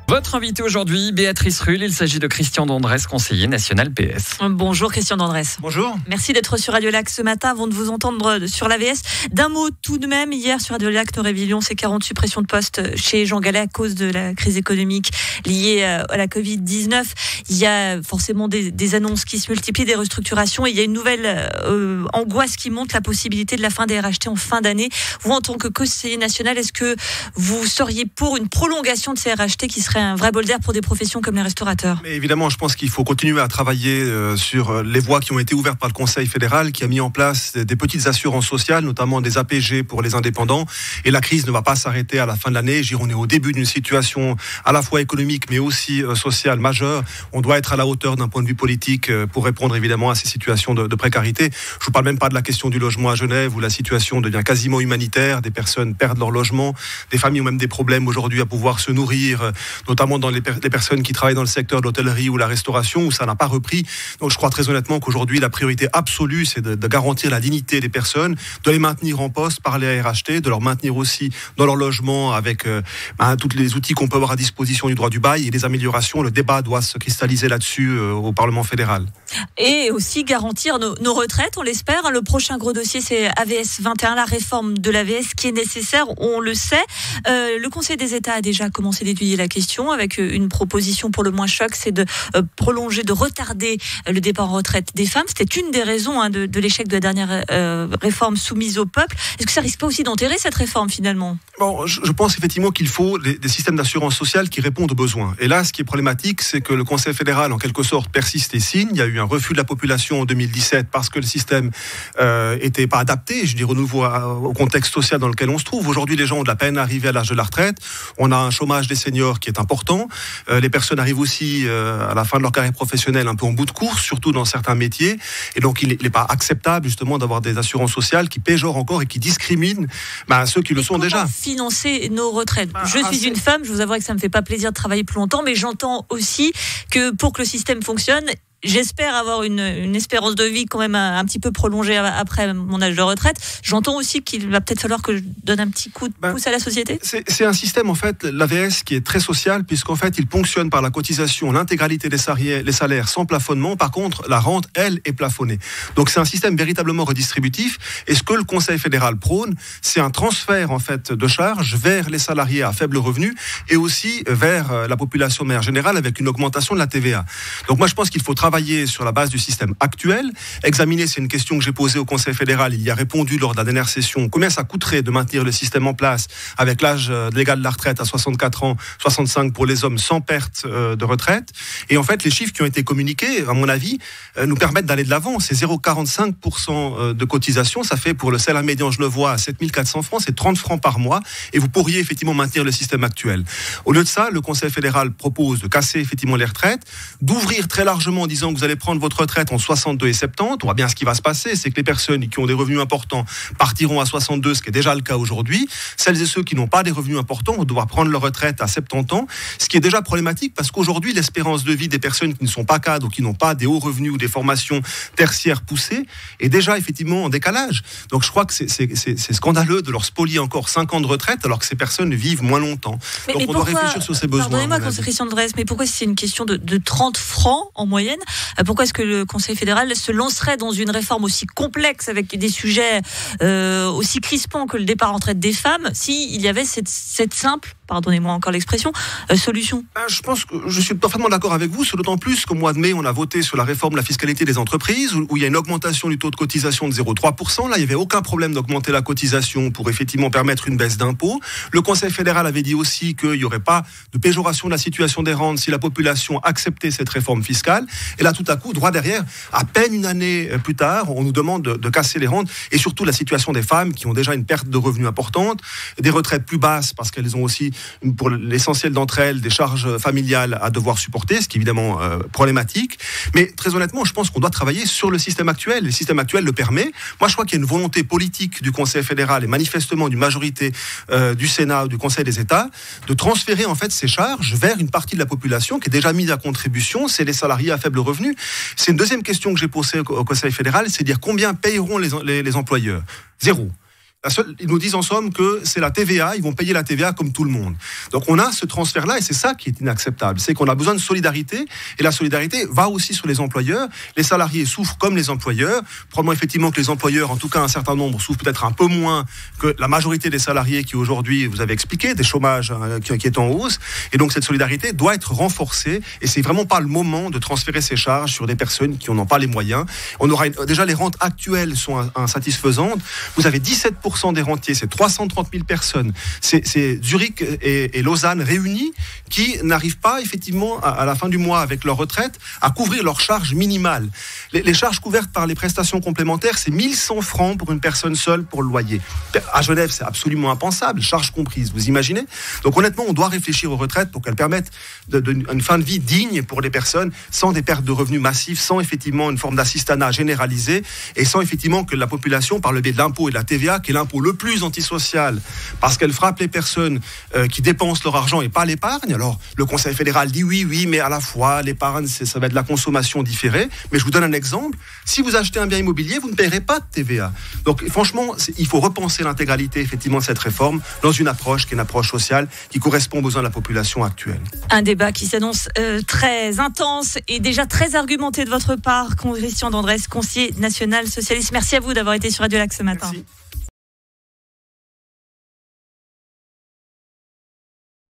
Votre invité aujourd'hui, Béatrice Rulle, il s'agit de Christian D'Andrès, conseiller national PS. Bonjour Christian D'Andrès. Bonjour. Merci d'être sur Radio Lac ce matin avant de vous entendre sur l'AVS. D'un mot tout de même, hier sur Radio Lac, nous révélions ces 40 suppressions de postes chez Jean Gallet à cause de la crise économique liée à la Covid-19. Il y a forcément des annonces qui se multiplient, des restructurations et il y a une nouvelle angoisse qui monte, la possibilité de la fin des RHT en fin d'année. Vous, en tant que conseiller national, est-ce que vous seriez pour une prolongation de ces RHT qui serait un vrai bol d'air pour des professions comme les restaurateurs? Mais évidemment, je pense qu'il faut continuer à travailler sur les voies qui ont été ouvertes par le Conseil fédéral, qui a mis en place des petites assurances sociales, notamment des APG pour les indépendants. Et la crise ne va pas s'arrêter à la fin de l'année. On est au début d'une situation à la fois économique, mais aussi sociale majeure. On doit être à la hauteur d'un point de vue politique pour répondre évidemment à ces situations de précarité. Je vous parle même pas de la question du logement à Genève, où la situation devient quasiment humanitaire. Des personnes perdent leur logement. Des familles ont même des problèmes aujourd'hui à pouvoir se nourrir, notamment dans les personnes qui travaillent dans le secteur de l'hôtellerie ou la restauration, où ça n'a pas repris. Donc je crois très honnêtement qu'aujourd'hui, la priorité absolue, c'est de garantir la dignité des personnes, de les maintenir en poste par les RHT, de leur maintenir aussi dans leur logement avec tous les outils qu'on peut avoir à disposition du droit du bail et des améliorations. Le débat doit se cristalliser là-dessus au Parlement fédéral. Et aussi garantir nos retraites, on l'espère. Le prochain gros dossier, c'est AVS 21, la réforme de l'AVS qui est nécessaire, on le sait. Le Conseil des États a déjà commencé d'étudier la question avec une proposition pour le moins choc, c'est de prolonger, de retarder le départ en retraite des femmes. C'était une des raisons de l'échec de la dernière réforme soumise au peuple. Est-ce que ça risque pas aussi d'enterrer cette réforme finalement? Bon, je pense effectivement qu'il faut des systèmes d'assurance sociale qui répondent aux besoins. Et là, ce qui est problématique, c'est que le Conseil fédéral, en quelque sorte, persiste et signe. Il y a eu un refus de la population en 2017 parce que le système était pas adapté, je dis renouveau au contexte social dans lequel on se trouve. Aujourd'hui, les gens ont de la peine à arriver à l'âge de la retraite. On a un chômage des seniors qui est important. Les personnes arrivent aussi à la fin de leur carrière professionnelle un peu en bout de course, surtout dans certains métiers. Et donc, il n'est pas acceptable justement d'avoir des assurances sociales qui péjorent encore et qui discriminent ceux qui le sont déjà. Financer nos retraites. Je suis une femme, je vous avouerai que ça me fait pas plaisir de travailler plus longtemps, mais j'entends aussi que pour que le système fonctionne, j'espère avoir une espérance de vie quand même un petit peu prolongée après mon âge de retraite. J'entends aussi qu'il va peut-être falloir que je donne un petit coup de pouce à la société. C'est un système, en fait, l'AVS, qui est très social, puisqu'en fait, il ponctionne par la cotisation l'intégralité des salaires sans plafonnement. Par contre, la rente, elle, est plafonnée. Donc, c'est un système véritablement redistributif. Et ce que le Conseil fédéral prône, c'est un transfert, en fait, de charges vers les salariés à faible revenu et aussi vers la population de manière générale avec une augmentation de la TVA. Donc, moi, je pense qu'il faut travailler sur la base du système actuel, examiner, c'est une question que j'ai posée au Conseil fédéral, il y a répondu lors de la dernière session, combien ça coûterait de maintenir le système en place avec l'âge légal de la retraite à 64 ans, 65 pour les hommes sans perte de retraite. Et en fait, les chiffres qui ont été communiqués, à mon avis, nous permettent d'aller de l'avant. C'est 0,45% de cotisation, ça fait pour le salaire médian genevois à 7 400 francs, c'est 30 francs par mois, et vous pourriez effectivement maintenir le système actuel. Au lieu de ça, le Conseil fédéral propose de casser effectivement les retraites, d'ouvrir très largement en disant que vous allez prendre votre retraite en 62 et 70. On voit bien ce qui va se passer, c'est que les personnes qui ont des revenus importants partiront à 62, ce qui est déjà le cas aujourd'hui. Celles et ceux qui n'ont pas des revenus importants vont devoir prendre leur retraite à 70 ans, ce qui est déjà problématique parce qu'aujourd'hui, l'espérance de vie des personnes qui ne sont pas cadres ou qui n'ont pas des hauts revenus ou des formations tertiaires poussées est déjà effectivement en décalage. Donc je crois que c'est scandaleux de leur spolier encore 5 ans de retraite alors que ces personnes vivent moins longtemps. Donc on doit réfléchir sur ces besoins. Pardonnez-moi, Christian D'Andrès, mais pourquoi c'est une question de 30 francs en moyenne? Pourquoi est-ce que le Conseil fédéral se lancerait dans une réforme aussi complexe avec des sujets aussi crispants que le départ en retraite des femmes s'il y avait cette simple, pardonnez-moi encore l'expression, solution? Je pense que je suis parfaitement d'accord avec vous, c'est d'autant plus qu'au mois de mai, on a voté sur la réforme de la fiscalité des entreprises où il y a une augmentation du taux de cotisation de 0,3%. Là, il n'y avait aucun problème d'augmenter la cotisation pour effectivement permettre une baisse d'impôts. Le Conseil fédéral avait dit aussi qu'il n'y aurait pas de péjoration de la situation des rentes si la population acceptait cette réforme fiscale. Et là, tout à coup, droit derrière, à peine une année plus tard, on nous demande de casser les rentes et surtout la situation des femmes qui ont déjà une perte de revenus importante, des retraites plus basses parce qu'elles ont aussi, pour l'essentiel d'entre elles, des charges familiales à devoir supporter, ce qui est évidemment problématique. Mais très honnêtement, je pense qu'on doit travailler sur le système actuel. Le système actuel le permet. Moi, je crois qu'il y a une volonté politique du Conseil fédéral et manifestement d'une majorité du Sénat ou du Conseil des États de transférer en fait ces charges vers une partie de la population qui est déjà mise à contribution, c'est les salariés à faible revenu. C'est une deuxième question que j'ai posée au Conseil fédéral, c'est de dire combien payeront les employeurs. 0. Ils nous disent en somme que c'est la TVA, ils vont payer la TVA comme tout le monde. Donc on a ce transfert-là et c'est ça qui est inacceptable. C'est qu'on a besoin de solidarité et la solidarité va aussi sur les employeurs. Les salariés souffrent comme les employeurs. Probablement effectivement que les employeurs, en tout cas un certain nombre, souffrent peut-être un peu moins que la majorité des salariés qui aujourd'hui, vous avez expliqué, des chômages qui est en hausse. Et donc cette solidarité doit être renforcée et c'est vraiment pas le moment de transférer ces charges sur des personnes qui n'ont pas les moyens. Déjà les rentes actuelles sont insatisfaisantes. Vous avez 17% des rentiers, c'est 330 000 personnes. C'est Zurich et Lausanne réunis qui n'arrivent pas effectivement à la fin du mois avec leur retraite à couvrir leurs charges minimales. Les charges couvertes par les prestations complémentaires, c'est 1100 francs pour une personne seule pour le loyer. À Genève, c'est absolument impensable, charges comprises, vous imaginez ? Donc honnêtement, on doit réfléchir aux retraites pour qu'elles permettent une fin de vie digne pour les personnes, sans des pertes de revenus massives, sans effectivement une forme d'assistanat généralisé et sans effectivement que la population, par le biais de l'impôt et de la TVA, qui est l'impôt le plus antisocial, parce qu'elle frappe les personnes qui dépensent leur argent et pas l'épargne. Alors, le Conseil fédéral dit oui, mais à la fois, l'épargne, ça va être de la consommation différée. Mais je vous donne un exemple. Si vous achetez un bien immobilier, vous ne paierez pas de TVA. Donc, franchement, il faut repenser l'intégralité, effectivement, de cette réforme dans une approche qui est une approche sociale qui correspond aux besoins de la population actuelle. Un débat qui s'annonce très intense et déjà très argumenté de votre part, Christian D'Andrés, conseiller national socialiste. Merci à vous d'avoir été sur Radio Lac ce matin. Merci.